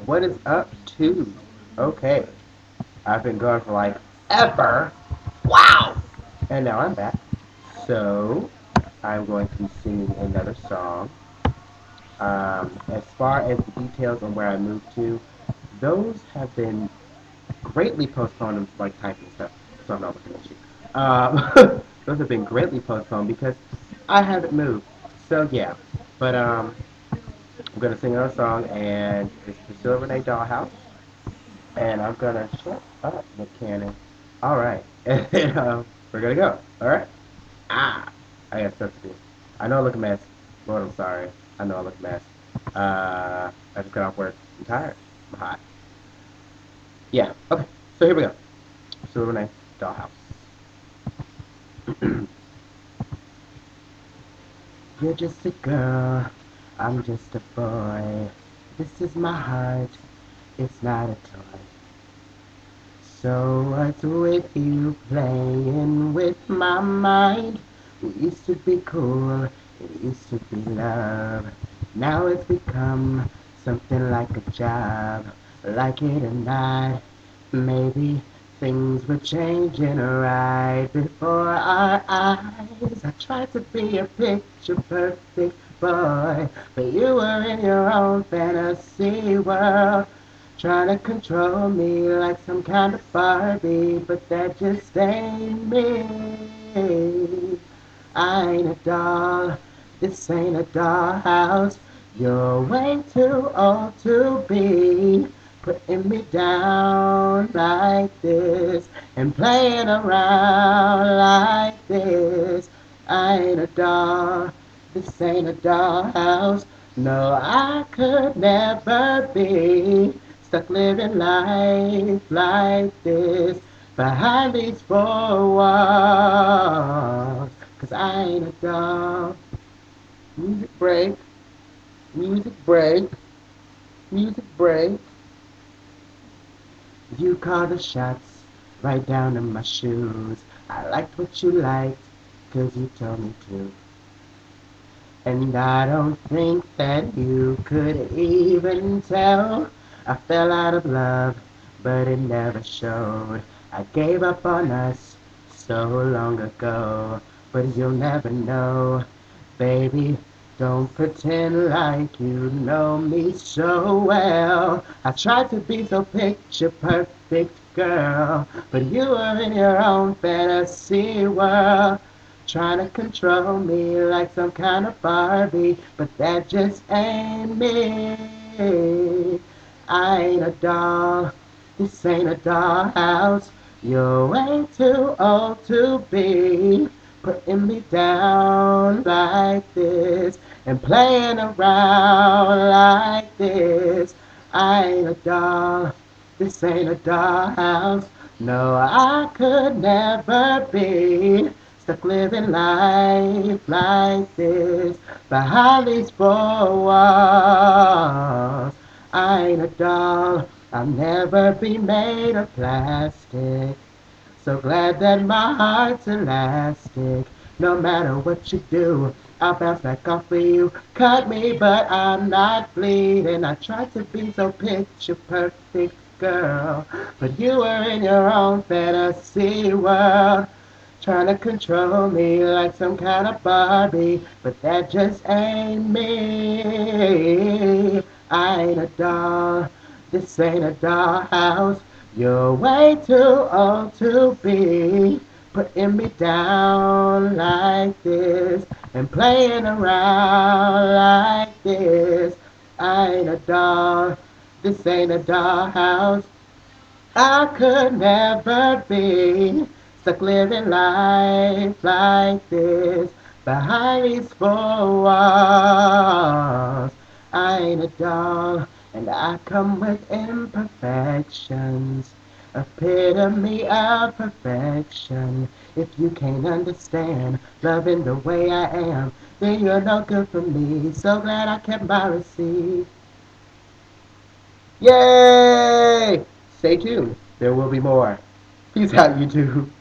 What is up to? Okay, I've been gone for like ever. Wow! And now I'm back. So, I'm going to be singing another song. As far as the details on where I moved to, those have been greatly postponed. I'm like typing stuff, so I'm not looking at you. Those have been greatly postponed because I haven't moved. So yeah, but I'm gonna sing another song, and it's Priscilla Renee Dollhouse. And I'm gonna shut up, Nick Cannon. All right, and we're gonna go. All right. I got stuff to do. I know I look a mess. Lord, I'm sorry. I know I look a mess. I just got off work. I'm tired. I'm hot. Yeah. Okay. So here we go. Silver Night Dollhouse. You're just a girl. I'm just a boy. This is my heart. It's not a toy. So what's with you playing with my mind? We used to be cool, it used to be love. Now it's become something like a job. Like it or not, maybe things were changing right before our eyes. I tried to be a picture perfect boy, but you were in your own fantasy world. Trying to control me like some kind of Barbie, but that just ain't me. I ain't a doll, this ain't a dollhouse. You're way too old to be putting me down like this and playing around like this. I ain't a doll, this ain't a dollhouse. No, I could never be stuck living life like this behind these four walls. 'Cause I ain't a doll. Music break, music break, music break. You call the shots right down in my shoes. I liked what you liked, 'cause you told me to. And I don't think that you could even tell. I fell out of love, but it never showed. I gave up on us so long ago, but you'll never know. Baby, don't pretend like you know me so well. I tried to be so picture perfect, girl, but you were in your own fantasy world. Trying to control me like some kind of Barbie, but that just ain't me. I ain't a doll, this ain't a dollhouse. You're way too old to be putting me down like this and playing around like this. I ain't a doll, this ain't a dollhouse. No, I could never be stuck living life like this behind these four walls. I ain't a doll, I'll never be made of plastic. So glad that my heart's elastic. No matter what you do, I'll bounce back off of you. Cut me, but I'm not bleeding. I tried to be so picture perfect, girl, but you were in your own fantasy world. Trying to control me like some kind of Barbie, but that just ain't me. I ain't a doll, this ain't a dollhouse. You're way too old to be putting me down like this and playing around like this. I ain't a doll, this ain't a dollhouse. I could never be stuck living life like this behind these four walls. I ain't a doll, and I come with imperfections, epitome of perfection. If you can't understand loving the way I am, then you're no good for me. So glad I kept my receipt. Yay! Stay tuned. There will be more. Peace out, YouTube.